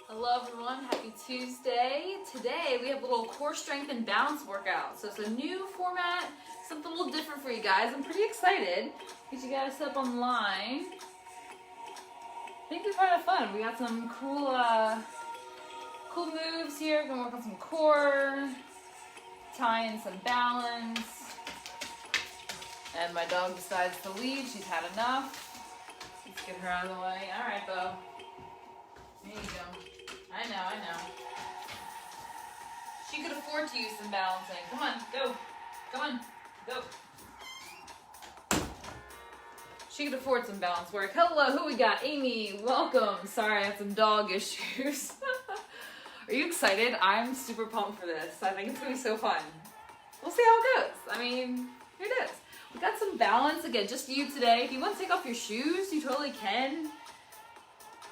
Hello everyone, happy Tuesday. Today we have a little core strength and balance workout. So it's a new format, something a little different for you guys. I'm pretty excited because you got us up online. I think we've had fun. We got some cool moves here. We're gonna work on some core, tie in some balance. And my dog decides to leave. She's had enough. Let's get her out of the way. All right, Bo. There you go. I know. She could afford to use some balancing. Come on, go. Come on, go. She could afford some balance work. Hello, who we got? Amy, welcome. Sorry, I had some dog issues. Are you excited? I'm super pumped for this. I think it's gonna be so fun. We'll see how it goes. I mean, here it is. We got some balance. Again, just you today. If you want to take off your shoes, you totally can.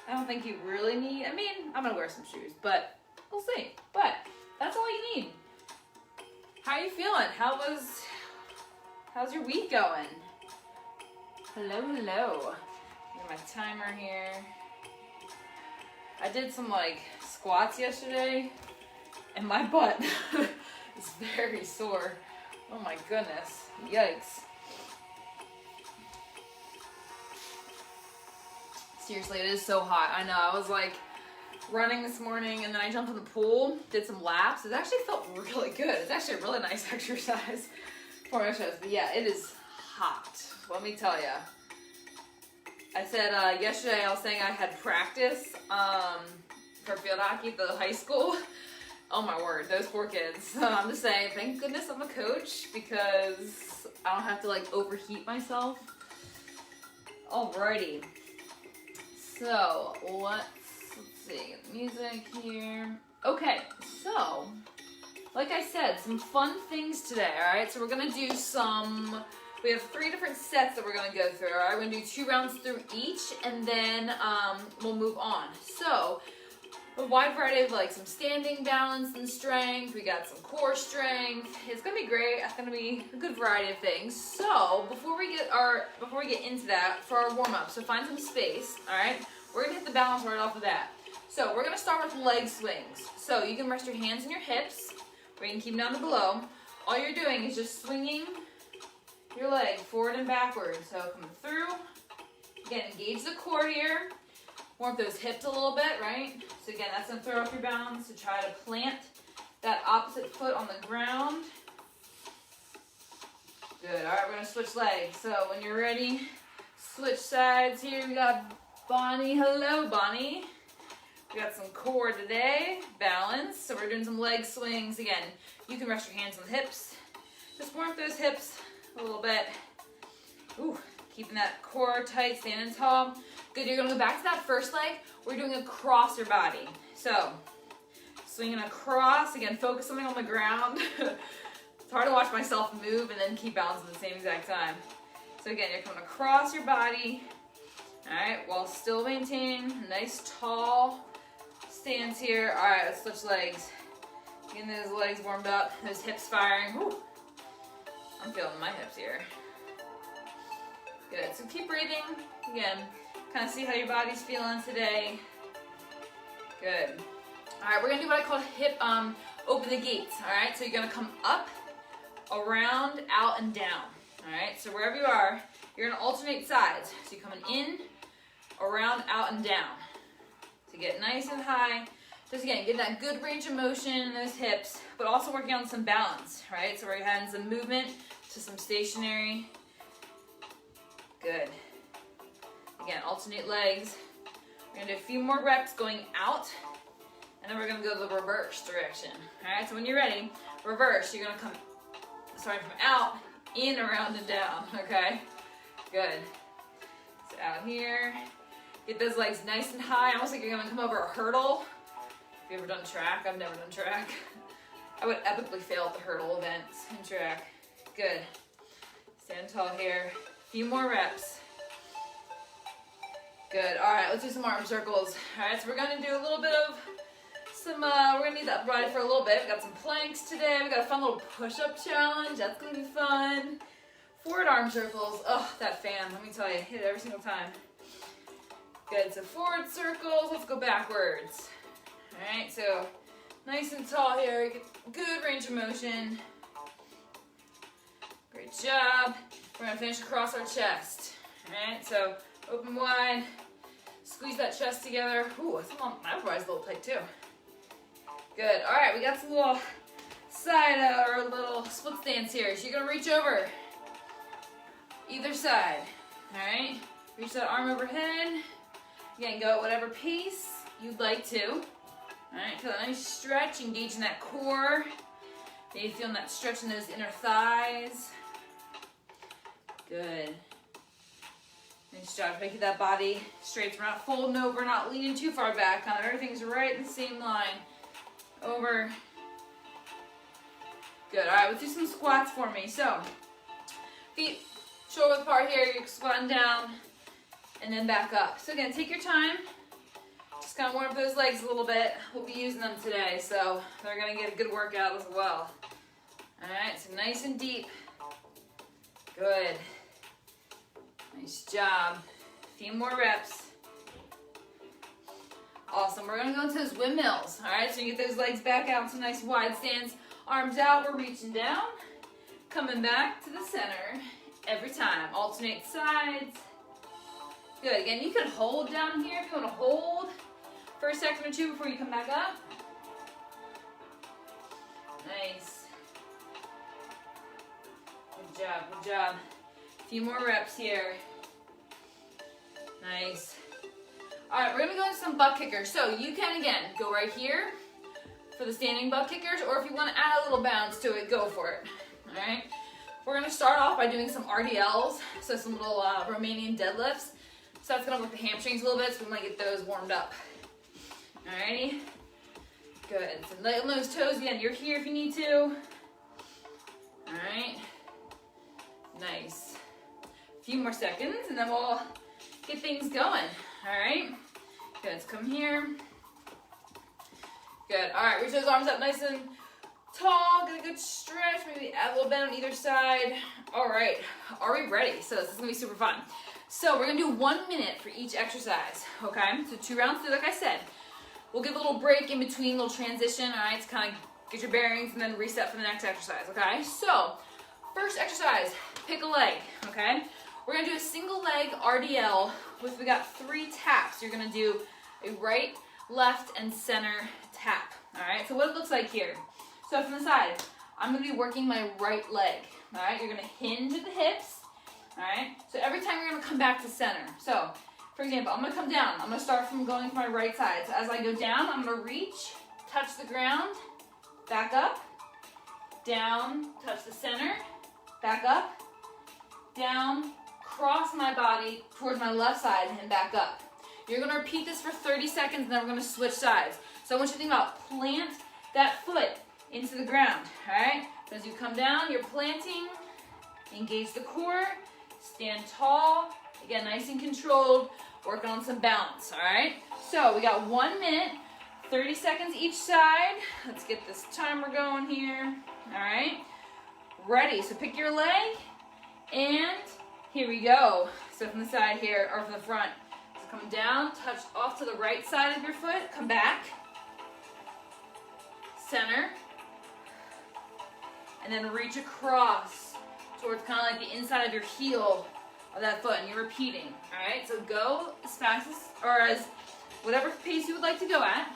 I don't think you really need, I mean, I'm gonna wear some shoes, but we'll see. But that's all you need. How are you feeling? How's your week going? Hello. Got my timer here. I did some squats yesterday and my butt is very sore. Oh my goodness, yikes. Seriously, it is so hot. I know. I was running this morning and then I jumped in the pool, did some laps. It actually felt really good. It's actually a really nice exercise for my shows. But yeah, it is hot. Let me tell you. I said yesterday I was saying I had practice for field hockey at the high school. Oh my word, those poor kids. I'm just saying, thank goodness I'm a coach because I don't have to overheat myself. Alrighty. So, let's see, get the music here. Okay, so, like I said, some fun things today, alright? So we're going to do we have 3 different sets that we're going to go through, alright? We're going to do 2 rounds through each, and then we'll move on. So, a wide variety of some standing balance and strength. We got some core strength. It's going to be great. It's going to be a good variety of things. So before we get into that, for our warm up, so find some space. All right, we're going to hit the balance right off of that. So we're going to start with leg swings. So you can rest your hands on your hips, or you can keep them down to below. All you're doing is just swinging your leg forward and backwards. So coming through. Again, engage the core here. Warm up those hips a little bit, right? So again, that's gonna throw off your balance. So try to plant that opposite foot on the ground. Good, all right, we're gonna switch legs. So when you're ready, switch sides here. We got Bonnie, hello Bonnie. We got some core today, balance. So we're doing some leg swings. Again, you can rest your hands on the hips. Just warm up those hips a little bit. Ooh, keeping that core tight, standing tall. Good, you're gonna go back to that first leg. We're doing across your body. So, swinging across, again, focus something on the ground. It's hard to watch myself move and then keep balancing at the same exact time. So again, you're coming across your body, all right, while still maintaining a nice tall stance here. All right, let's switch legs. Getting those legs warmed up, those hips firing. Whew. I'm feeling my hips here. Good, so keep breathing. Again, kind of see how your body's feeling today. Good. All right, we're gonna do what I call hip open the gates. All right, so you're gonna come up, around, out, and down. All right, so wherever you are, you're gonna alternate sides. So you're coming in, around, out, and down. To get nice and high. Just again, get that good range of motion in those hips, but also working on some balance, right? So we're having some movement to some stationary. Good. Again, alternate legs. We're gonna do a few more reps going out, and then we're gonna go the reverse direction. All right, so when you're ready, reverse, you're gonna come, starting from out, in, around, and down, okay? Good. So out here, get those legs nice and high, almost like you're gonna come over a hurdle. Have you ever done track? I've never done track. I would epically fail at the hurdle events in track. Good. Stand tall here. A few more reps. Good. All right, let's do some arm circles. All right, so we're gonna do a little bit of some, we're gonna need that body for a little bit. We got some planks today. We got a fun little push-up challenge. That's gonna be fun. Forward arm circles. Oh, that fan, let me tell you, hit it every single time. Good, so forward circles. Let's go backwards. All right, so nice and tall here, get good range of motion. Great job. We're gonna finish across our chest. All right, so open wide, squeeze that chest together. Ooh, that's a long, my upper body's a little tight too. Good, all right, we got some little side or little split stance here. So you're gonna reach over either side, all right? Reach that arm overhead. Again, go at whatever pace you'd like to. All right, feel that nice stretch, engaging that core. Maybe feeling that stretch in those inner thighs. Good. Nice job. Try to keep that body straight. So we're not folding over, not leaning too far back. Now everything's right in the same line. Over. Good. All right, let's do some squats for me. So, feet shoulder width apart here. You're squatting down and then back up. So again, take your time. Just kind of warm up those legs a little bit. We'll be using them today, so they're going to get a good workout as well. All right, so nice and deep. Good. Nice job. A few more reps. Awesome. We're going to go into those windmills. All right, so you get those legs back out into nice wide stance. Arms out, we're reaching down. Coming back to the center every time. Alternate sides. Good. Again, you can hold down here if you want to hold for a second or two before you come back up. Nice. Good job, good job. A few more reps here. Nice. All right, we're gonna go into some butt kickers. So you can, again, go right here for the standing butt kickers, or if you wanna add a little bounce to it, go for it, all right? We're gonna start off by doing some RDLs, so some little Romanian deadlifts. So that's gonna work the hamstrings a little bit, so we might get those warmed up. Alrighty, good. So light on those toes, again, you're here if you need to. All right, nice. A few more seconds, and then we'll get things going. All right, good, let's come here. Good, all right, reach those arms up nice and tall, get a good stretch, maybe add a little bend on either side. All right, are we ready? So this is gonna be super fun. So we're gonna do 1 minute for each exercise, okay? So 2 rounds through, like I said. We'll give a little break in between, a little transition, all right, to kind of get your bearings and then reset for the next exercise, okay? So, first exercise, pick a leg, okay? We're gonna do a single leg RDL with, we got 3 taps. You're gonna do a right, left, and center tap, all right? So what it looks like here. So from the side, I'm gonna be working my right leg, all right? You're gonna hinge at the hips, all right? So every time you're gonna come back to center. So, for example, I'm gonna come down. I'm gonna start from going to my right side. So as I go down, I'm gonna reach, touch the ground, back up, down, touch the center, back up, down, cross my body towards my left side and back up. You're gonna repeat this for 30 seconds and then we're gonna switch sides. So I want you to think about plant that foot into the ground, all right? So as you come down, you're planting, engage the core, stand tall, again, nice and controlled, working on some balance, all right? So we got 1 minute, 30 seconds each side. Let's get this timer going here, all right? Ready, so pick your leg, and here we go. So from the side here, or from the front. So come down, touch off to the right side of your foot, come back, center, and then reach across towards kind of like the inside of your heel of that foot, and you're repeating, all right? So go as fast as, or as whatever pace you would like to go at,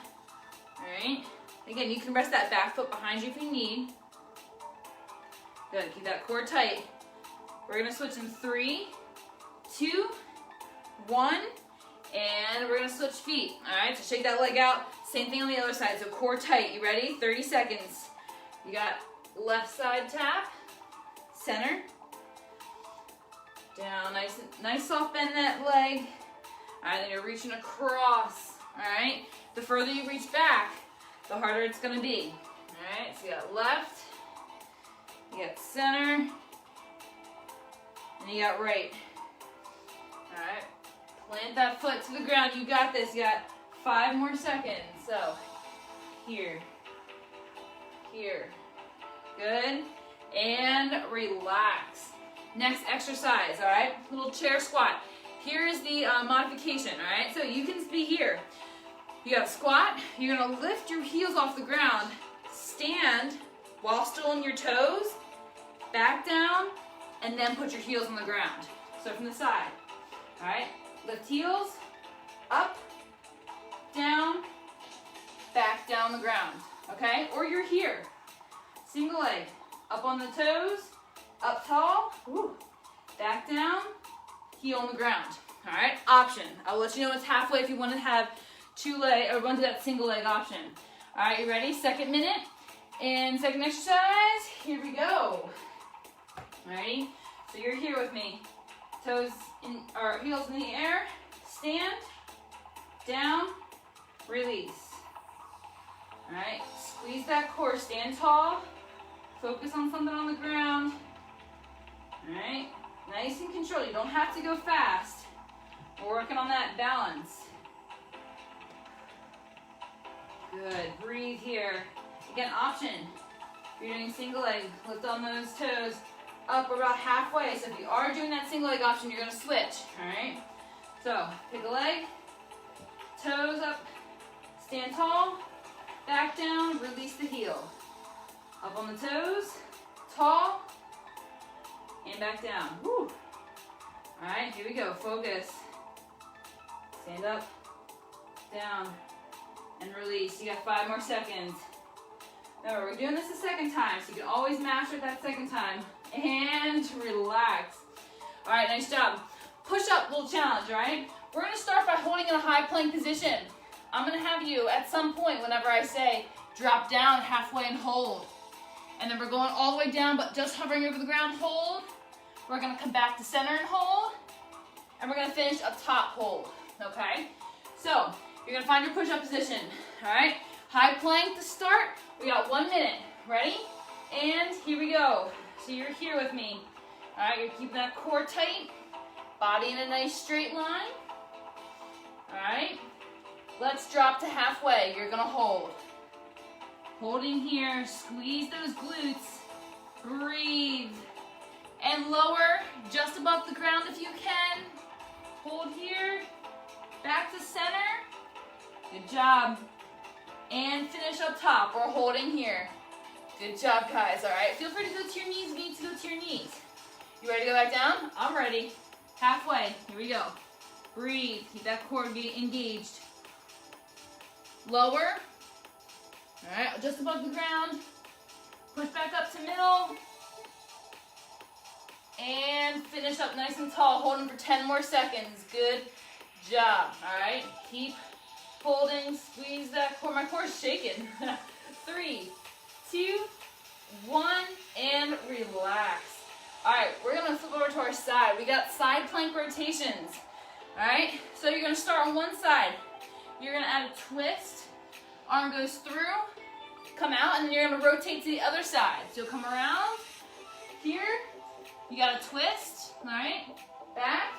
all right? Again, you can rest that back foot behind you if you need. Good, keep that core tight. We're gonna switch in 3, 2, 1, and we're gonna switch feet, all right? So shake that leg out, same thing on the other side, so core tight, you ready? 30 seconds. You got left side tap, center, down, nice soft bend in that leg. All right, then you're reaching across, all right? The further you reach back, the harder it's gonna be, all right? So you got left, you got center, and you got right. All right, plant that foot to the ground. You got this, you got 5 more seconds. So, here, good, and relax. Next exercise, all right? Little chair squat. Here is the modification, all right? So you can be here. You gotta squat, you're gonna lift your heels off the ground, stand while still on your toes, back down, and then put your heels on the ground. So from the side, all right? Lift heels, up, down, back down the ground, okay? Or you're here, single leg, up on the toes, up tall, woo, back down, heel on the ground, all right? Option. I'll let you know it's halfway if you want to have two leg or want to do that single leg option. All right, you ready? Second minute and second exercise. Here we go. Alrighty, so you're here with me. Toes in or heels in the air. Stand, down, release. All right, squeeze that core. Stand tall. Focus on something on the ground. All right, nice and controlled. You don't have to go fast. We're working on that balance. Good, breathe here. Again, option. If you're doing single leg, lift on those toes up about halfway. So if you are doing that single leg option, you're gonna switch, all right? So pick a leg, toes up, stand tall, back down, release the heel. Up on the toes, tall, and back down. Woo. All right, here we go, focus. Stand up, down, and release. You got 5 more seconds. Remember, we're doing this a second time, so you can always master it that second time. And relax. All right, nice job. Push up, little challenge, all right? We're gonna start by holding in a high plank position. I'm gonna have you, at some point, whenever I say, drop down halfway and hold. And then we're going all the way down, but just hovering over the ground, hold. We're gonna come back to center and hold. And we're gonna finish up top, hold, okay? So, you're gonna find your push-up position, all right? High plank to start. We got 1 minute. Ready? And here we go. So you're here with me. All right, you're keeping that core tight. Body in a nice straight line. All right. Let's drop to halfway. You're gonna hold. Holding here. Squeeze those glutes. Breathe. And lower just above the ground if you can. Hold here. Back to center. Good job. And finish up top. We're holding here. Good job, guys. All right. Feel free to go to your knees if you need to go to your knees. You ready to go back down? I'm ready. Halfway. Here we go. Breathe. Keep that core engaged. Lower. All right. Just above the ground. Push back up to middle. And finish up nice and tall. Holding for 10 more seconds. Good job. All right. Keep holding. Squeeze that core. My core is shaking. 3, 2, 1, and relax. All right, we're gonna flip over to our side. We got side plank rotations. All right, so you're gonna start on one side. You're gonna add a twist. Arm goes through, come out, and then you're gonna rotate to the other side. So you'll come around here. You got a twist, all right, back,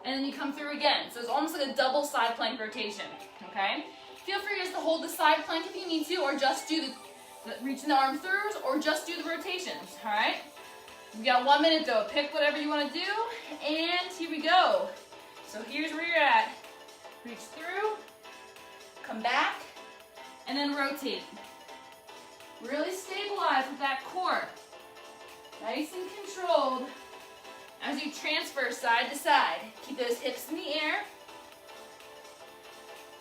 and then you come through again. So it's almost like a double side plank rotation, okay? Feel free just to hold the side plank if you need to, or just do reaching the arm throughs, or just do the rotations, all right? You got 1 minute though. Pick whatever you want to do, and here we go. So here's where you're at. Reach through, come back, and then rotate. Really stabilize with that core. Nice and controlled. As you transfer side to side, keep those hips in the air.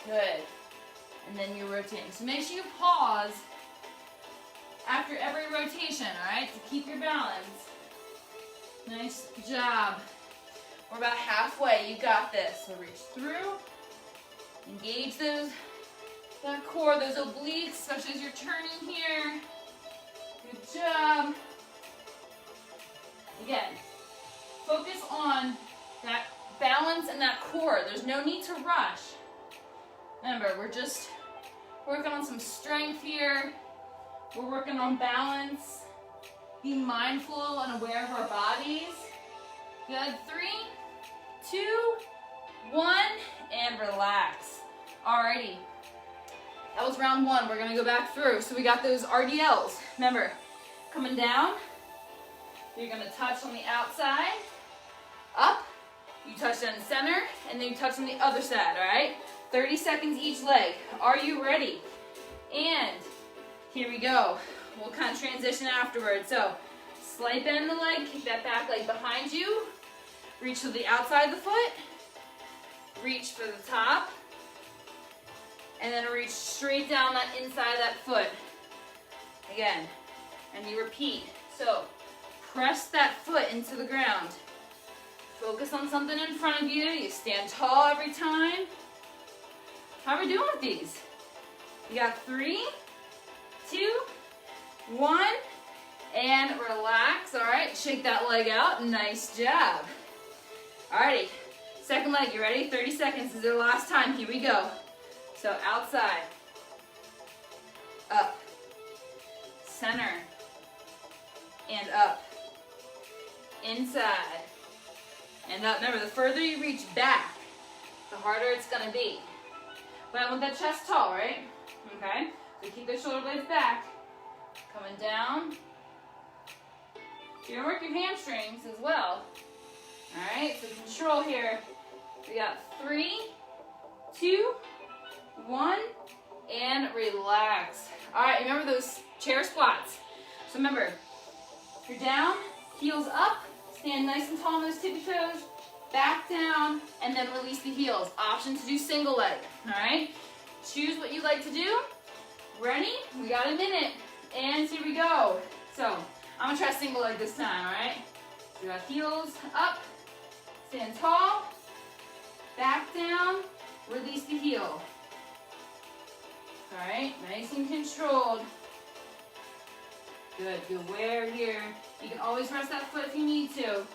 Good. And then you're rotating. So make sure you pause after every rotation, all right, to keep your balance. Nice job. We're about halfway. You got this. So reach through. Engage that core, those obliques, especially as you're turning here. Good job. Again, focus on that balance and that core. There's no need to rush. Remember, we're just working on some strength here. We're working on balance. Be mindful and aware of our bodies. Good. 3, 2, 1, and relax. Alrighty. That was round 1. We're gonna go back through. So we got those RDLs. Remember, coming down, you're gonna touch on the outside, up, you touch on the center, and then you touch on the other side, all right? 30 seconds each leg. Are you ready? And here we go. We'll kind of transition afterwards. So slight bend in the leg, kick that back leg behind you. Reach to the outside of the foot. Reach for the top. And then reach straight down that inside of that foot. Again, and you repeat. So press that foot into the ground. Focus on something in front of you. You stand tall every time. How are we doing with these? You got 3, 2, 1, and relax. All right, shake that leg out. Nice job. Alrighty, second leg, you ready? 30 seconds, this is the last time. Here we go. So outside, up, center, and up, inside, and up. Remember, the further you reach back, the harder it's gonna be. But I want that chest tall, right? Okay, so keep those shoulder blades back. Coming down. You're gonna work your hamstrings as well. All right, so control here. We got 3, 2, 1, and relax. All right, remember those chair squats. So remember, if you're down, heels up, stand nice and tall on those tippy toes, back down, and then release the heels. Option to do single leg, all right? Choose what you like to do. Ready? We got a minute, and here we go. So I'm gonna try single leg this time, all right? So we got heels up, stand tall, back down, release the heel. All right, nice and controlled. Good, be aware here. You can always rest that foot if you need to.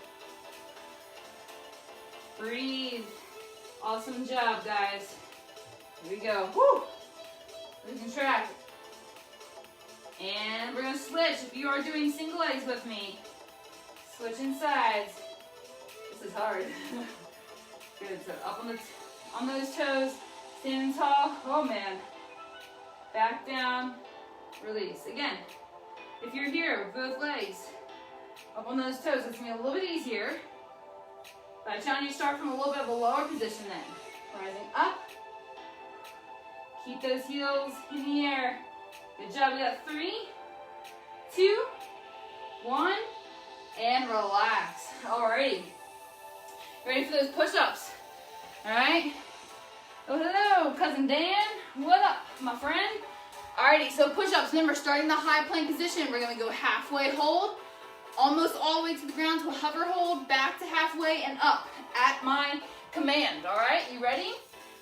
Breathe. Awesome job, guys. Here we go. Woo! Losing track. And we're gonna switch. If you are doing single legs with me, switching sides. This is hard. Good, so up on those toes, standing tall. Oh man. Back down, release. Again, if you're here with both legs, up on those toes, it's gonna be a little bit easier. But I challenge you to start from a little bit of a lower position then. Rising up. Keep those heels in the air. Good job, we got 3, 2, 1, and relax. Alrighty. Ready for those push-ups? Alright. Oh, hello, Cousin Dan. What up, my friend? Alrighty, so push-ups. Remember, starting the high plank position, we're gonna go halfway hold, almost all the way to the ground to a hover hold, back to halfway and up at my command. Alright, you ready?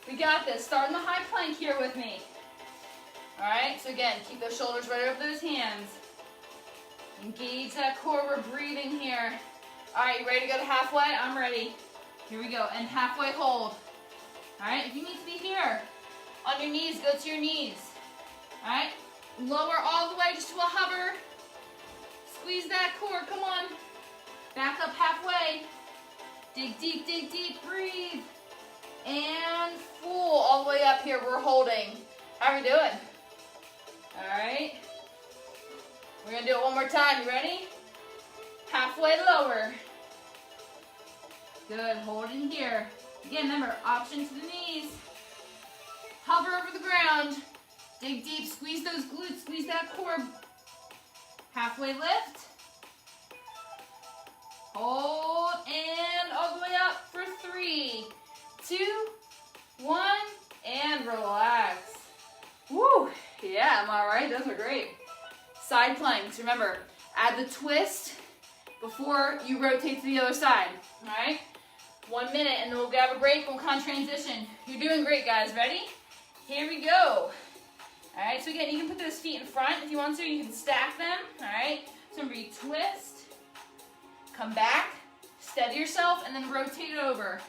We got this. Starting the high plank here with me. Alright, so again, keep those shoulders right over those hands. Engage that core, we're breathing here. Alright, you ready to go to halfway? I'm ready. Here we go, and halfway hold. Alright, if you need to be here, on your knees, go to your knees. Alright, lower all the way just to a hover. Squeeze that core, come on. Back up halfway. Dig deep, breathe. And full, all the way up here, we're holding. How are we doing? Alright. We're gonna do it one more time, you ready? Halfway lower. Good, hold in here. Again, remember, option to the knees. Hover over the ground. Dig deep, squeeze those glutes, squeeze that core. Halfway lift. Hold, and all the way up for 3, 2, 1, and relax. Woo, yeah, am I right? Those are great. Side planks, remember, add the twist before you rotate to the other side, all right? 1 minute, and then we'll grab a break, we'll kind of transition. You're doing great, guys. Ready? Here we go. All right, so again, you can put those feet in front if you want to. You can stack them, all right? So remember, you twist, come back, steady yourself, and then rotate it over.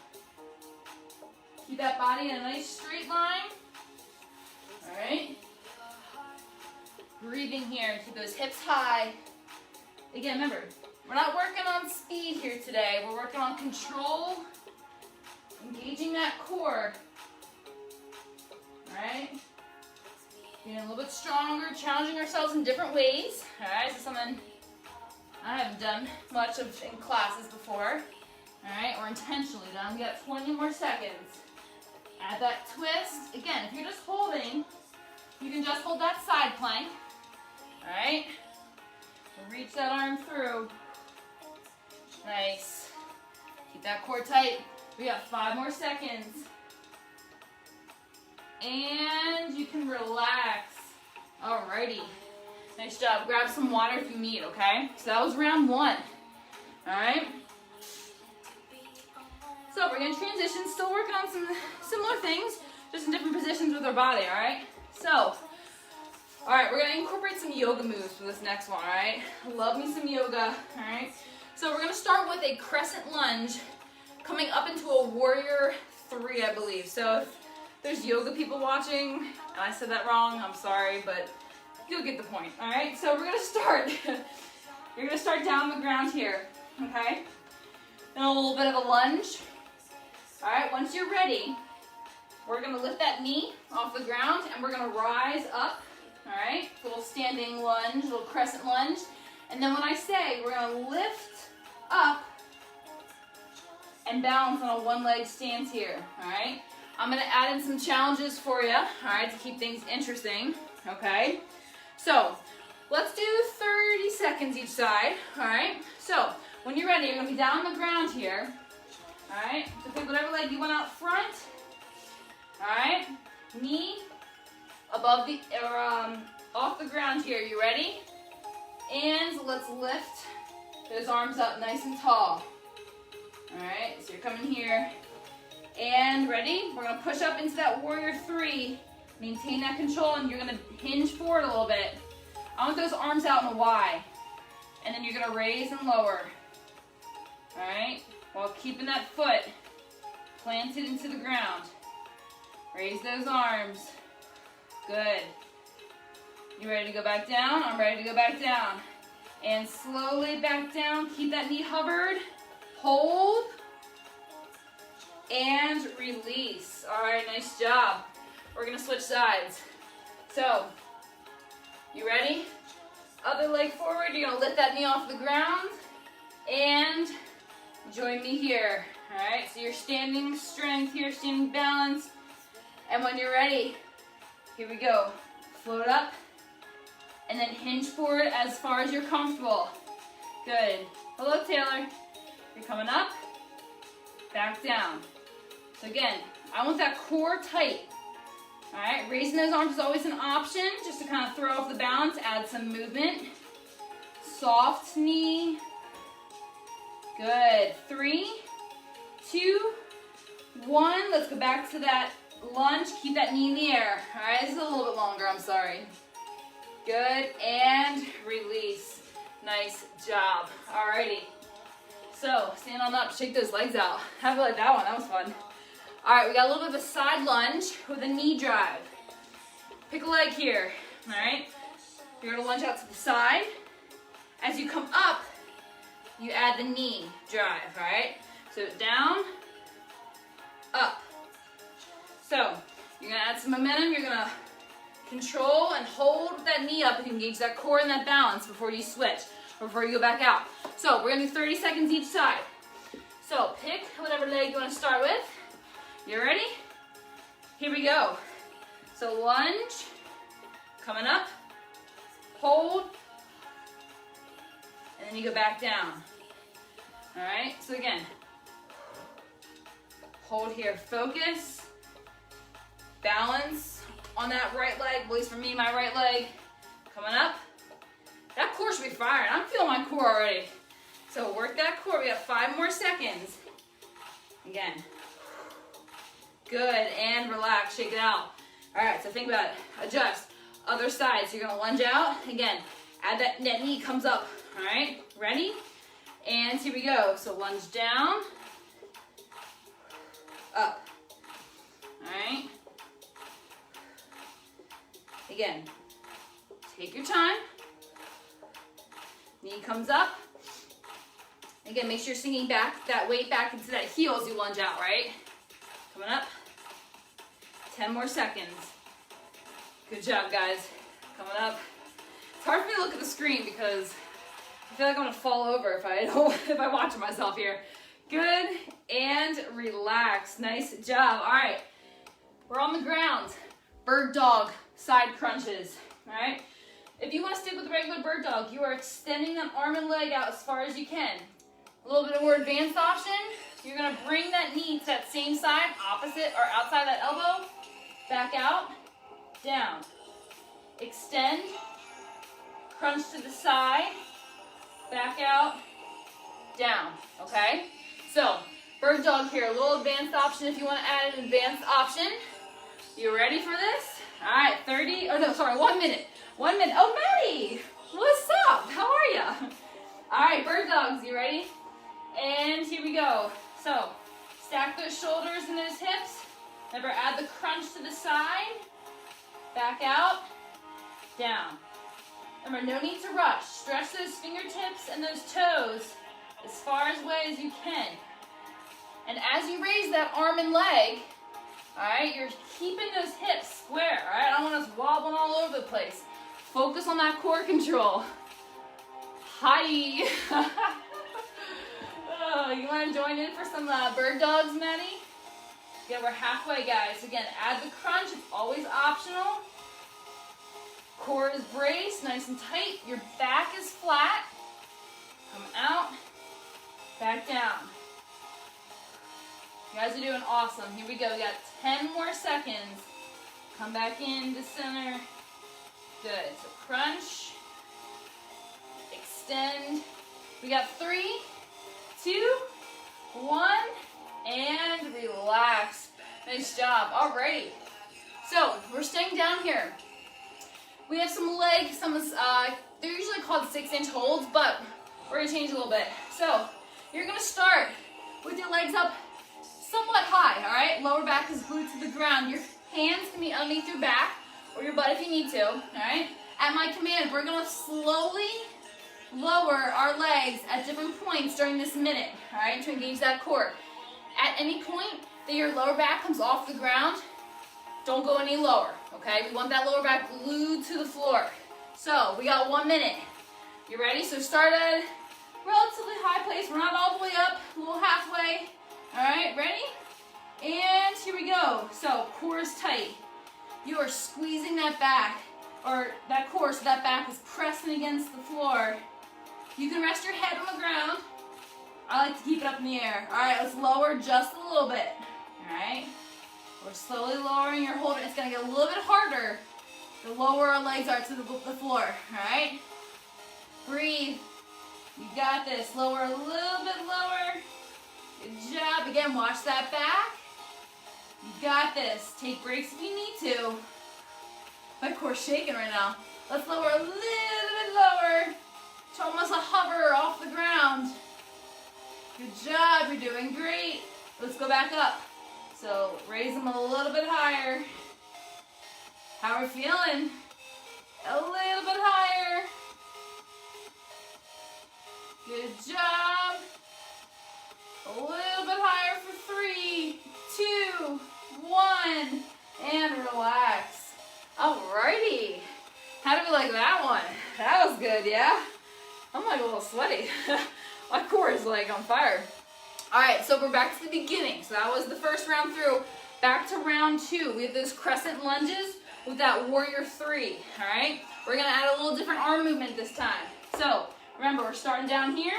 Keep that body in a nice straight line. All right? Breathing here, keep those hips high. Again, remember, we're not working on speed here today. We're working on control, engaging that core. All right? Getting a little bit stronger, challenging ourselves in different ways. All right, so something I haven't done much of in classes before. All right, or intentionally done. We got 20 more seconds. Add that twist. Again, if you're just holding, you can just hold that side plank. All right? Reach that arm through. Nice. Keep that core tight. We got 5 more seconds. And you can relax. Alrighty. Nice job. Grab some water if you need, okay? So that was round 1. Alright? So we're going to transition, still working on some similar things, just in different positions with our body, alright? So, alright, we're going to incorporate some yoga moves for this next one, alright? Love me some yoga, alright? So we're going to start with a crescent lunge, coming up into a warrior 3, I believe. So if there's yoga people watching, and I said that wrong, I'm sorry, but you'll get the point, alright? So we're going to start. You're going to start down the ground here, okay? Then a little bit of a lunge. Alright, once you're ready, we're going to lift that knee off the ground and we're going to rise up. Alright, little standing lunge, little crescent lunge. And then when I say, we're going to lift up and balance on a one-leg stance here. Alright, I'm going to add in some challenges for you, alright, to keep things interesting. Okay, so let's do 30 seconds each side. Alright, so when you're ready, you're going to be down on the ground here. Alright, so pick whatever leg you want out front. Alright, knee above the, off the ground here. You ready? And let's lift those arms up nice and tall. Alright, so you're coming here. And ready? We're going to push up into that warrior 3. Maintain that control and you're going to hinge forward a little bit. I want those arms out in a Y. And then you're going to raise and lower. Alright? While keeping that foot planted into the ground. Raise those arms. Good. You ready to go back down? I'm ready to go back down. And slowly back down. Keep that knee hovered. Hold. And release. Alright, nice job. We're going to switch sides. So, you ready? Other leg forward. You're going to lift that knee off the ground. And join me here. Alright, so you're standing strength here, standing balance. And when you're ready, here we go. Float up. And then hinge forward as far as you're comfortable. Good. Hello, Taylor. You're coming up. Back down. So again, I want that core tight. Alright, raising those arms is always an option, just to kind of throw off the balance, add some movement. Soft knee. Good. 3, 2, 1. Let's go back to that lunge. Keep that knee in the air. Alright, this is a little bit longer, I'm sorry. Good, and release. Nice job. Alrighty. So, stand on up, shake those legs out. How do you like that one? That was fun. Alright, we got a little bit of a side lunge with a knee drive. Pick a leg here. Alright, you're going to lunge out to the side. As you come up, you add the knee drive, alright? So down, up. So, you're going to add some momentum. You're going to control and hold that knee up and engage that core and that balance before you switch, or before you go back out. So, we're going to do 30 seconds each side. So, pick whatever leg you want to start with. You ready? Here we go. So, lunge, coming up, hold, and then you go back down. Alright, so again, hold here, focus, balance on that right leg, at least for me, my right leg, coming up. That core should be firing. I'm feeling my core already. So work that core. We have 5 more seconds. Again. Good, and relax, shake it out. Alright, so think about it. Adjust. Other side, so you're gonna lunge out. Again, add that knee comes up. Alright, ready? And here we go. So lunge down, up. Alright. Again, take your time. Knee comes up. Again, make sure you're sinking back, that weight back into that heel as you lunge out, right? Coming up. 10 more seconds. Good job, guys. Coming up. It's hard for me to look at the screen because I feel like I'm gonna fall over if I watch myself here. Good, and relax. Nice job. All right, We're on the ground. Bird dog side crunches, all right? If you want to stick with the regular bird dog, you are extending that arm and leg out as far as you can. A little bit more advanced option, you're gonna bring that knee to that same side, opposite or outside that elbow, back out, down. Extend, crunch to the side, back out, down, okay? So, bird dog here, a little advanced option if you want to add an advanced option. You ready for this? All right, 1 minute. 1 minute. Oh, Maddie, what's up? How are you? All right, bird dogs, you ready? And here we go. So, stack those shoulders and those hips. Remember, add the crunch to the side. Back out, down. Remember, no need to rush. Stretch those fingertips and those toes as far away as you can. And as you raise that arm and leg, all right, you're keeping those hips square, all right? I don't want us wobbling all over the place. Focus on that core control. Hi. Oh, you want to join in for some bird dogs, Maddie? Yeah, we're halfway, guys. Again, add the crunch. It's always optional. Core is braced, nice and tight. Your back is flat. Come out, back down. You guys are doing awesome. Here we go. We got 10 more seconds. Come back into center. Good. So crunch. Extend. We got 3, 2, 1, and relax. Nice job. Alrighty. So we're staying down here. We have some legs. They're usually called 6-inch holds, but we're gonna change a little bit. So you're gonna start with your legs up somewhat high, all right? Lower back is glued to the ground. Your hands can be underneath your back or your butt if you need to, all right? At my command, we're gonna slowly lower our legs at different points during this minute, all right, to engage that core. At any point that your lower back comes off the ground, don't go any lower, okay? We want that lower back glued to the floor. So we got 1 minute. You ready? So start at a relatively high place. We're not all the way up, a little halfway. All right, ready? And here we go. So core is tight. You are squeezing that back, or that core, so that back is pressing against the floor. You can rest your head on the ground. I like to keep it up in the air. All right, let's lower just a little bit. All right, we're slowly lowering. You're holding. It's gonna get a little bit harder the lower our legs are to the floor. All right, breathe. You got this. Lower a little bit lower. Good job. Again, watch that back. You got this. Take breaks if you need to. My core's shaking right now. Let's lower a little bit lower. It's almost a hover off the ground. Good job. You're doing great. Let's go back up. So raise them a little bit higher. How are we feeling? A little bit higher. Good job. A little bit higher for 3, 2, 1, and relax. Alrighty. How do we like that one? That was good, yeah? I'm like a little sweaty. My core is like on fire. Alright, so we're back to the beginning. So that was the first round through. Back to round 2. We have those crescent lunges with that warrior 3. Alright? We're going to add a little different arm movement this time. So, remember, we're starting down here.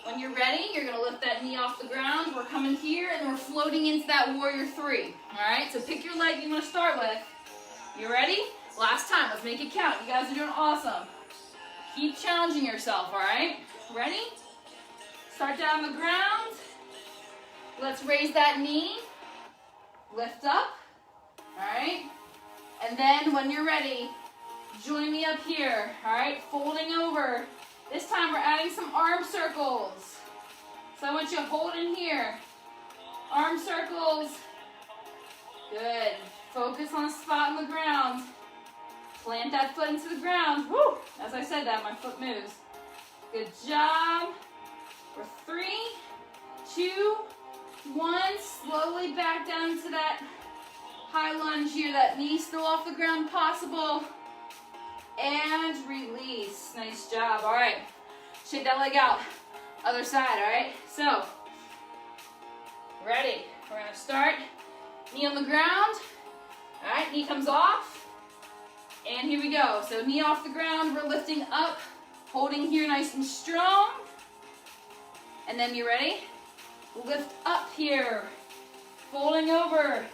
When you're ready, you're going to lift that knee off the ground. We're coming here, and we're floating into that warrior 3. Alright? So pick your leg you want to start with. You ready? Last time. Let's make it count. You guys are doing awesome. Keep challenging yourself, alright? Ready? Start down the ground. Let's raise that knee. Lift up. Alright? And then when you're ready, join me up here. Alright? Folding over. This time we're adding some arm circles. So I want you to hold in here. Arm circles. Good. Focus on a spot on the ground. Plant that foot into the ground. Woo! As I said that, my foot moves. Good job. For 3, 2, 1. Slowly back down to that high lunge here. That knee still off the ground possible. And release. Nice job. All right. Shake that leg out. Other side, all right? So, ready. We're going to start knee on the ground. All right, knee comes off. And here we go. So knee off the ground, we're lifting up, holding here nice and strong. And then you ready? Lift up here, folding over,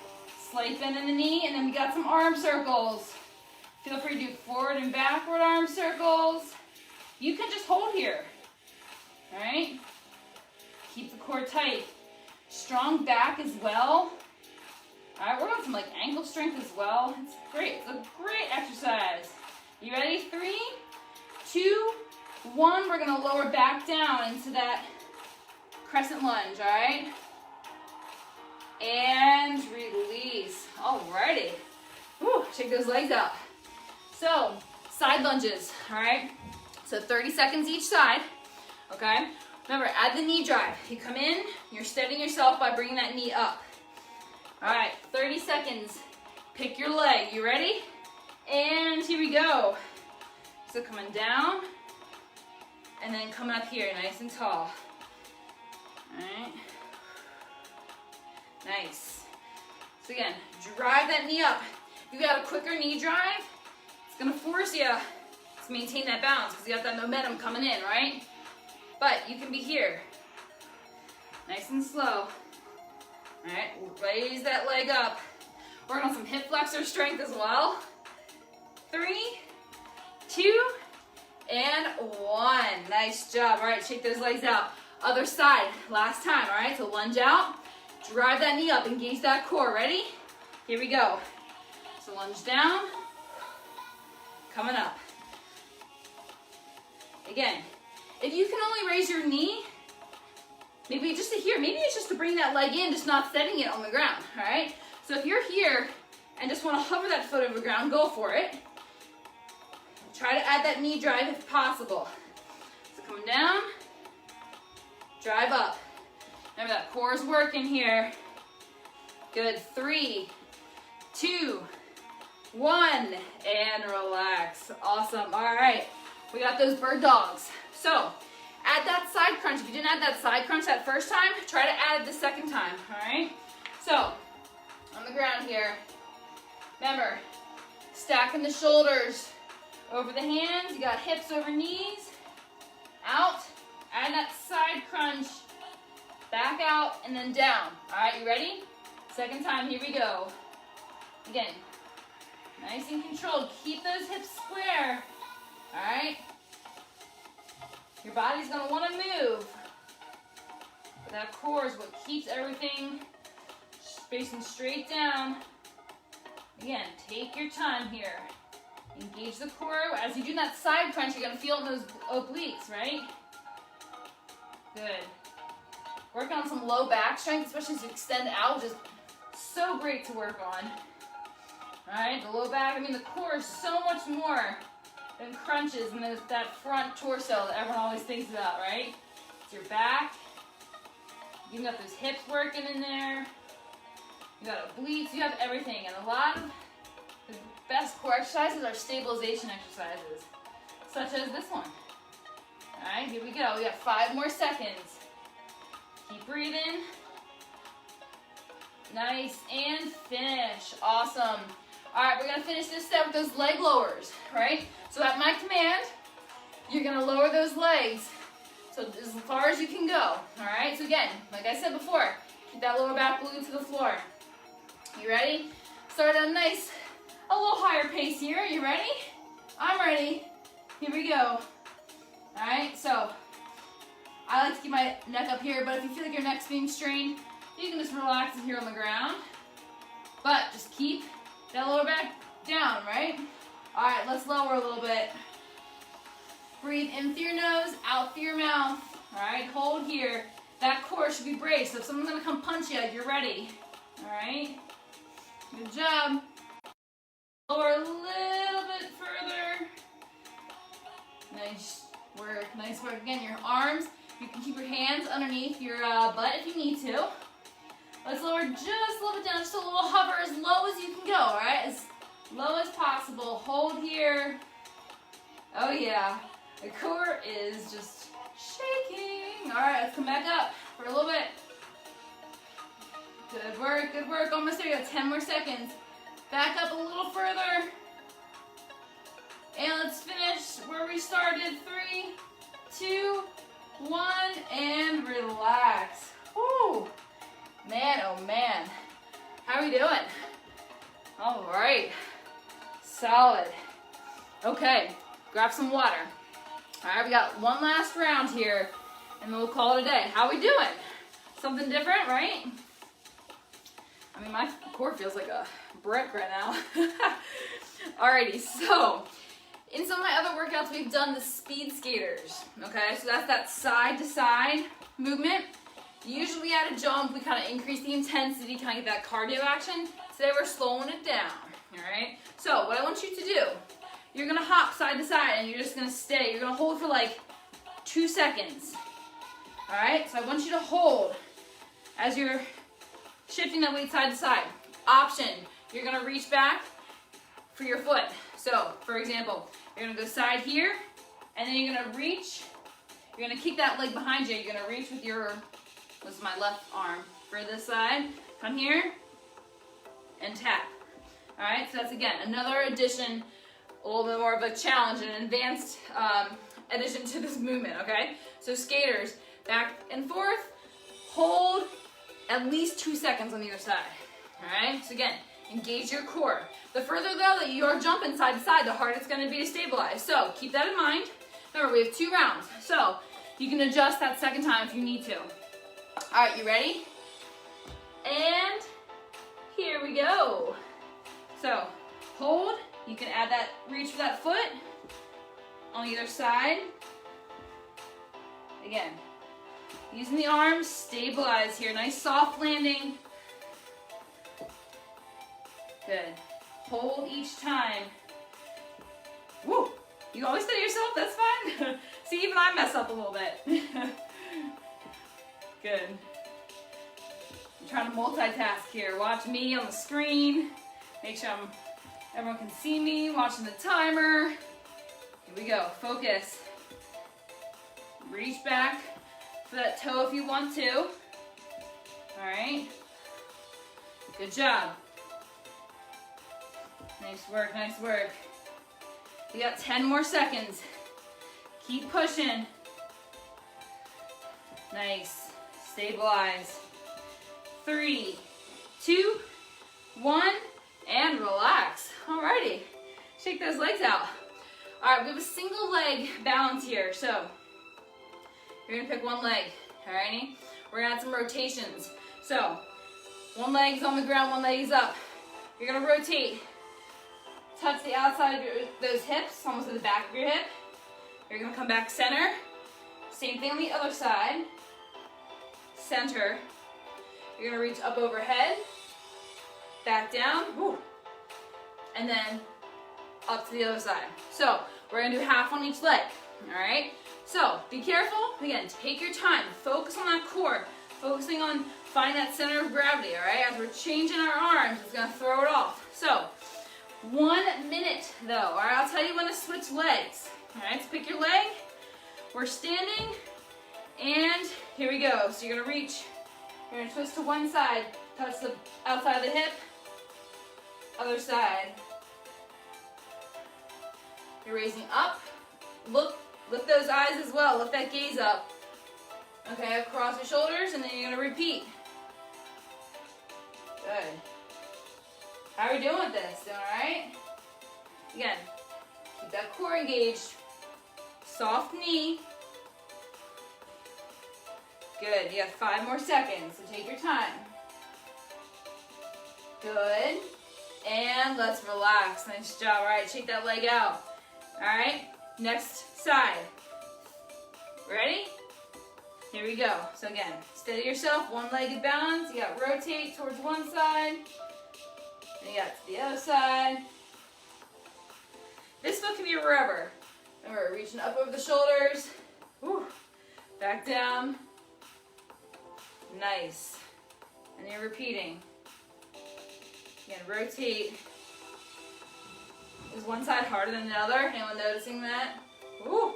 slight bend in the knee, and then we got some arm circles. Feel free to do forward and backward arm circles. You can just hold here, all right? Keep the core tight. Strong back as well. All right, we're on some like ankle strength as well. It's great, it's a great exercise. You ready? 3, 2, 1. We're gonna lower back down into that crescent lunge, all right? And release. Alrighty. Woo, shake those legs out. So, side lunges, all right? So 30 seconds each side, okay? Remember, add the knee drive. You come in, you're steadying yourself by bringing that knee up. All right, 30 seconds. Pick your leg. You ready? And here we go. So coming down, and then coming up here, nice and tall. All right. Nice. So again, drive that knee up. If you got a quicker knee drive, it's gonna force you to maintain that balance because you got that momentum coming in, right? But you can be here. Nice and slow. All right, raise that leg up. Work on some hip flexor strength as well. 3, 2, and 1. Nice job. All right, shake those legs out. Other side, last time, all right? So lunge out, drive that knee up, engage that core. Ready? Here we go. So lunge down, coming up. Again, if you can only raise your knee, maybe just to here, maybe it's just to bring that leg in, just not setting it on the ground, all right? So if you're here and just want to hover that foot over the ground, go for it. Try to add that knee drive if possible. So come down, drive up. Remember that core is working here. Good, 3, 2, 1, and relax. Awesome, all right. We got those bird dogs. So, add that side crunch. If you didn't add that side crunch that first time, try to add it the second time, all right? So, on the ground here, remember, stacking the shoulders over the hands. You got hips over knees, out, add that side crunch, back out, and then down. All right, you ready? Second time, here we go. Again, nice and controlled. Keep those hips square, all right? Your body's gonna wanna move. But that core is what keeps everything facing straight down. Again, take your time here. Engage the core. As you do that side crunch, you're gonna feel it in those obliques, right? Good. Work on some low back strength, especially as you extend out, which is so great to work on. All right, the low back, I mean, the core is so much more than crunches and that front torso that everyone always thinks about, right? It's your back. You got those hips working in there. You got obliques, you have everything. And a lot of the best core exercises are stabilization exercises, such as this one. All right, here we go. We got 5 more seconds. Keep breathing. Nice, and finish. Awesome. All right, we're gonna finish this set with those leg lowers, right? So at my command, you're gonna lower those legs so as far as you can go, all right? So again, like I said before, keep that lower back glued to the floor. You ready? Start at a little higher pace here. You ready? I'm ready. Here we go. All right, so I like to keep my neck up here, but if you feel like your neck's being strained, you can just relax it here on the ground. But just keep that lower back down, right? All right, let's lower a little bit. Breathe in through your nose, out through your mouth. All right, hold here. That core should be braced. So if someone's gonna come punch you, you're ready. All right, good job. Lower a little bit further. Nice work, nice work. Again, your arms, you can keep your hands underneath your butt if you need to. Let's lower just a little bit down, just a little hover as low as you can go, all right? As low as possible. Hold here. Oh yeah, the core is just shaking. All right, let's come back up for a little bit. Good work, good work. Almost there. You got 10 more seconds. Back up a little further. And let's finish where we started. 3, 2, 1, and relax. Woo! Man, oh man. How are we doing? All right. Solid. Okay, grab some water. All right, we got one last round here, and then we'll call it a day. How are we doing? Something different, right? I mean, my core feels like a brick right now. Alrighty, so in some of my other workouts, we've done the speed skaters, okay? So that's that side-to-side movement. Usually we add a jump, we kind of increase the intensity, kind of get that cardio action. Today we're slowing it down, all right? So what I want you to do, you're gonna hop side to side and you're just gonna stay. You're gonna hold for like 2 seconds, all right? So I want you to hold as you're shifting that weight side to side. Option, you're gonna reach back for your foot. So, for example, you're gonna go side here, and then you're gonna reach, you're gonna keep that leg behind you, you're gonna reach with your, this is my left arm, for this side, come here, and tap. All right, so that's again, another addition, a little bit more of a challenge, an advanced addition to this movement, okay? So skaters, back and forth, hold at least 2 seconds on the other side, all right? So again, engage your core. The further though that you are jumping side to side, the harder it's gonna be to stabilize. So keep that in mind. Remember, we have 2 rounds, so you can adjust that second time if you need to. All right, you ready? And here we go. So hold, you can add that reach for that foot on either side. Again, using the arms, stabilize here. Nice soft landing. Good. Hold each time. Woo! You always steady yourself, that's fine. See, even I mess up a little bit. Good. I'm trying to multitask here. Watch me on the screen. Make sure everyone can see me, watching the timer. Here we go, focus. Reach back for that toe if you want to. All right. Good job. Nice work, nice work. We got 10 more seconds. Keep pushing. Nice. Stabilize. 3, 2, 1, and relax. Alrighty. Shake those legs out. Alright, we have a single leg balance here. So, you're gonna pick one leg. Alrighty? We're gonna add some rotations. So, one leg is on the ground, one leg is up. You're gonna rotate. Touch the outside of those hips, almost to the back of your hip. You're gonna come back center. Same thing on the other side. Center. You're gonna reach up overhead, back down, woo, and then up to the other side. So we're gonna do half on each leg, all right? So be careful, again, take your time, focus on that core, focusing on finding that center of gravity, all right? As we're changing our arms, it's gonna throw it off. So 1 minute though, all right? I'll tell you when to switch legs, all right? So pick your leg, we're standing, and here we go. So you're gonna reach, you're gonna twist to one side, touch the outside of the hip, other side. You're raising up, look, lift those eyes as well, lift that gaze up. Okay, across your shoulders, and then you're gonna repeat. Good. How are we doing with this? Doing all right? Again, keep that core engaged. Soft knee. Good, you got 5 more seconds, so take your time. Good, and let's relax. Nice job. All right, shake that leg out. All right, next side. Ready? Here we go. So again, steady yourself, one-legged balance. You got rotate towards one side, then you got to the other side. This foot can be wherever. Remember, reaching up over the shoulders. Whew. Back down. Nice. And you're repeating. Again, rotate. Is one side harder than the other? Anyone noticing that? Woo.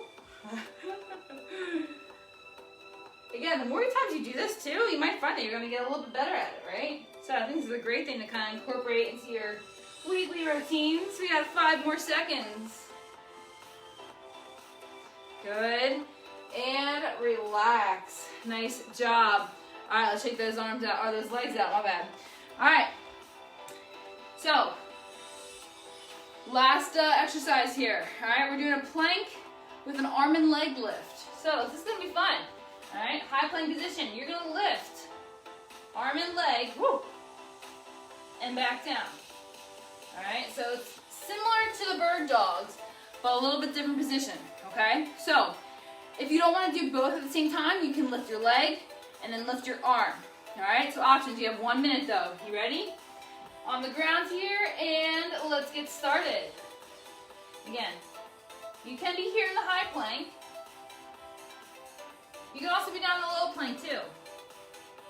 again, the more times you do this too, you might find that you're gonna get a little bit better at it, right? So I think this is a great thing to kind of incorporate into your weekly routine. So we got 5 more seconds. Good. And relax. Nice job. All right, let's shake those arms out, or those legs out, my bad. All right. So, last exercise here. All right, we're doing a plank with an arm and leg lift. So this is gonna be fun. All right, high plank position. You're gonna lift arm and leg, woo, and back down. All right, so it's similar to the bird dogs, but a little bit different position. Okay, so if you don't want to do both at the same time, you can lift your leg and then lift your arm. All right, so options. You have 1 minute though. You ready? On the ground here, and let's get started. Again, you can be here in the high plank. You can also be down in the low plank too.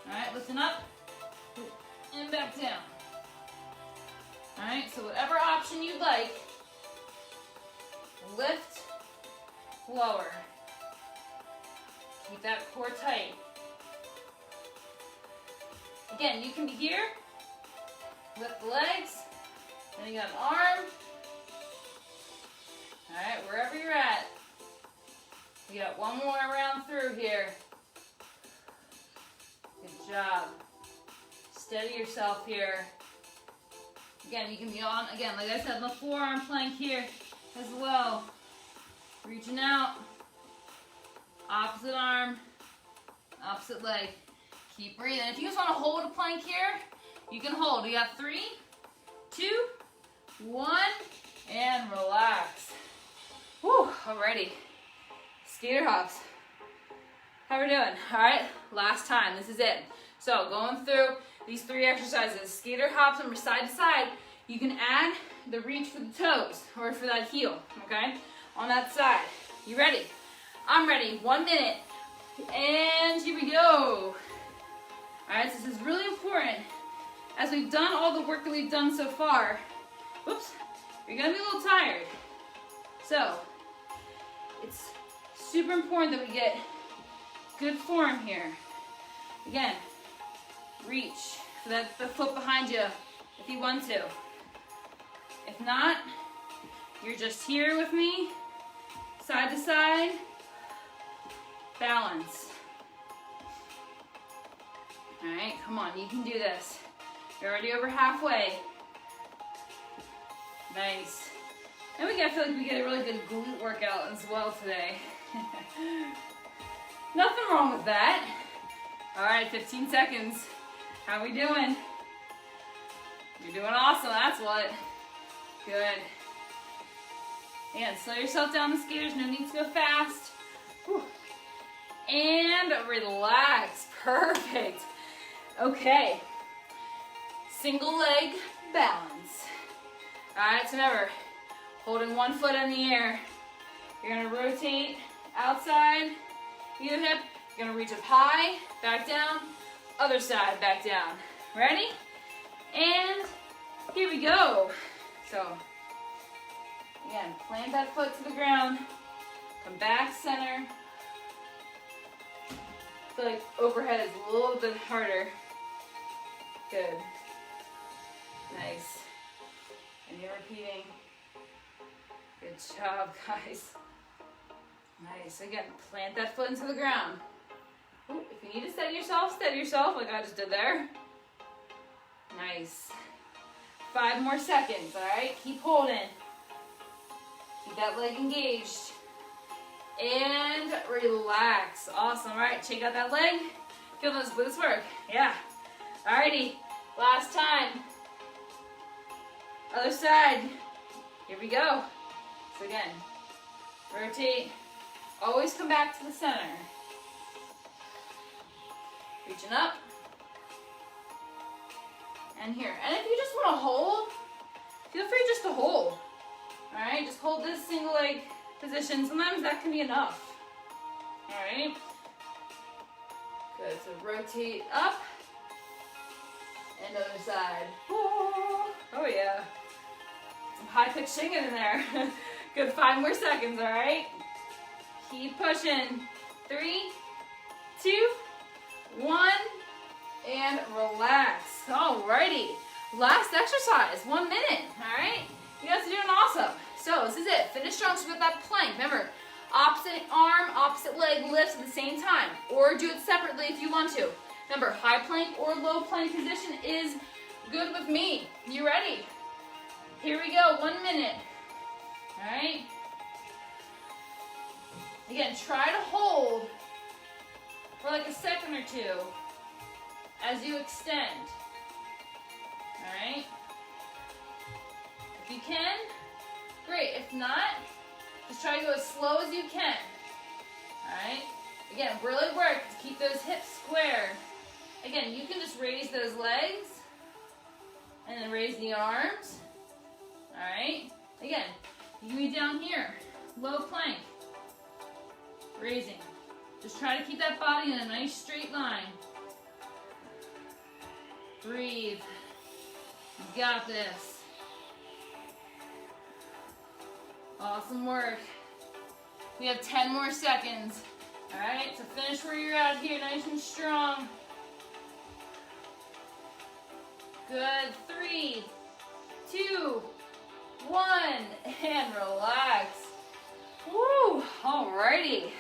All right, lifting up and back down. All right, so whatever option you'd like, lift, lower. Keep that core tight. Again, you can be here, lift the legs, then you got an arm. All right, wherever you're at. We got 1 more round through here. Good job. Steady yourself here. Again, you can be on, again, like I said, the forearm plank here as well. Reaching out. Opposite arm, opposite leg. Keep breathing. If you just want to hold a plank here, you can hold. We got 3, 2, 1, and relax. Whew, alrighty. Skater hops. How we doing? All right, last time. This is it. So going through these 3 exercises, skater hops from side to side. You can add the reach for the toes or for that heel, okay? On that side. You ready? I'm ready. 1 minute. And here we go. All right, so this is really important. As we've done all the work that we've done so far, whoops, you're gonna be a little tired. So, it's super important that we get good form here. Again, reach for the foot behind you if you want to. If not, you're just here with me, side to side, balance. All right, come on, you can do this. You're already over halfway. Nice. And I feel like we get a really good glute workout as well today. Nothing wrong with that. All right, 15 seconds. How we doing? You're doing awesome, that's what. Good. And slow yourself down, the skaters. No need to go fast. Whew. And relax. Perfect. Okay. Single leg balance. All right, so remember, holding 1 foot in the air. You're gonna rotate outside, either hip. You're gonna reach up high, back down, other side, back down. Ready? And here we go. So, again, plant that foot to the ground, come back center. I feel like overhead is a little bit harder. Good. Nice. And you're repeating. Good job, guys. Nice. Again, plant that foot into the ground. Ooh, if you need to steady yourself like I just did there. Nice. 5 more seconds, all right? Keep holding. Keep that leg engaged. And relax. Awesome. All right, check out that leg. Feel this work. Yeah. Alrighty. Last time. Other side. Here we go. So again, rotate. Always come back to the center. Reaching up. And here. And if you just want to hold, feel free just to hold. Alright, just hold this single leg position. Sometimes that can be enough. Alright. Good. So rotate up. And other side. Oh yeah. Some high-pitched singing in there. Good, 5 more seconds, all right? Keep pushing. 3, 2, 1, and relax. Alrighty, last exercise, 1 minute, all right? You guys are doing awesome. So this is it, finish strong, so with that plank. Remember, opposite arm, opposite leg lifts at the same time, or do it separately if you want to. Remember, high plank or low plank position is good with me. You ready? Here we go, 1 minute. All right? Again, try to hold for like a second or two as you extend. All right? If you can, great. If not, just try to go as slow as you can. All right? Again, really work to keep those hips square. Again, you can just raise those legs and then raise the arms. All right? Again, you can be down here, low plank, raising. Just try to keep that body in a nice straight line. Breathe. You got this. Awesome work. We have 10 more seconds. All right, so finish where you're at here, nice and strong. Good, 3, 2, 1, and relax. Woo, alrighty.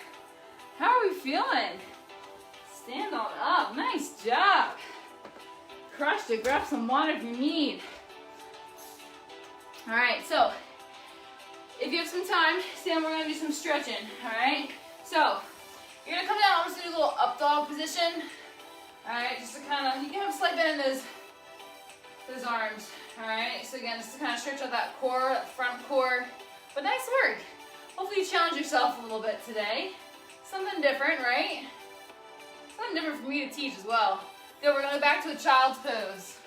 How are we feeling? Stand on up, nice job. Crushed it, grab some water if you need. All right, so if you have some time, Sam, we're gonna do some stretching, all right? So, you're gonna come down, I'm just gonna do a little up dog position. All right, just to kind of, you can have a slight bend in those arms, all right? So again, just to kind of stretch out that core, that front core, but nice work. Hopefully you challenge yourself a little bit today. Something different, right? Something different for me to teach as well. Good, we're gonna go back to a child's pose.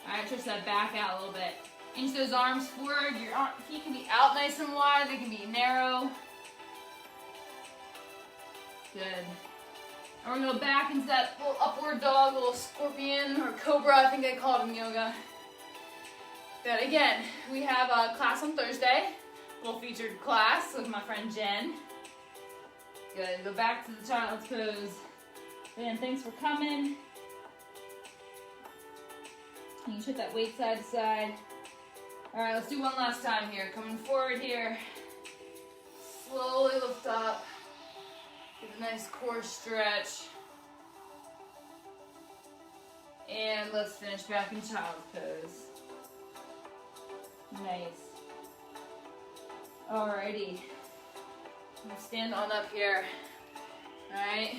All right, stretch that back out a little bit. Inch those arms forward, your feet can be out nice and wide, they can be narrow. Good. And we're gonna go back into that little upward dog, little scorpion or cobra, I think they call it in yoga. Good, again, we have a class on Thursday, a little featured class with my friend Jen. Good, go back to the child's pose. Ben, thanks for coming. You can shift that weight side to side. All right, let's do one last time here. Coming forward here. Slowly lift up. Get a nice core stretch. And let's finish back in child's pose. Nice. Alrighty. Stand on up here. Alright.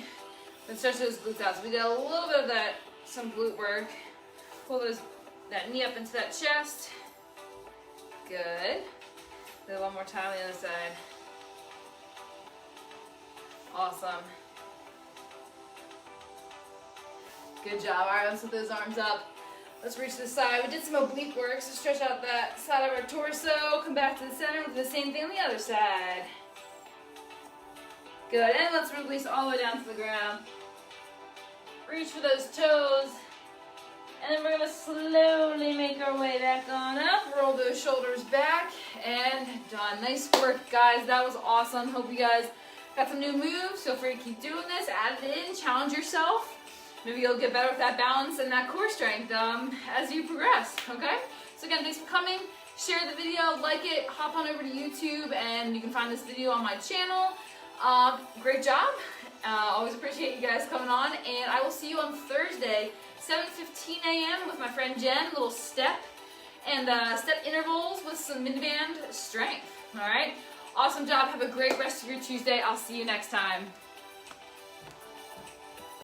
Let's stretch those glutes out. So we did a little bit of that, some glute work. Pull that knee up into that chest. Good. Do it one more time on the other side. Awesome. Good job. All right, let's lift those arms up. Let's reach to the side. We did some oblique work, so stretch out that side of our torso. Come back to the center. We'll do the same thing on the other side. Good, and let's release all the way down to the ground. Reach for those toes. And then we're gonna slowly make our way back on up. Roll those shoulders back, and done. Nice work, guys. That was awesome. Hope you guys got some new moves. Feel free to keep doing this. Add it in, challenge yourself. Maybe you'll get better with that balance and that core strength as you progress, okay? So again, thanks for coming. Share the video, like it, hop on over to YouTube, and you can find this video on my channel. Great job. Always appreciate you guys coming on, and I will see you on Thursday, 7:15 a.m. with my friend Jen. A little step and step intervals with some mid-band strength, all right? Awesome job. Have a great rest of your Tuesday. I'll see you next time.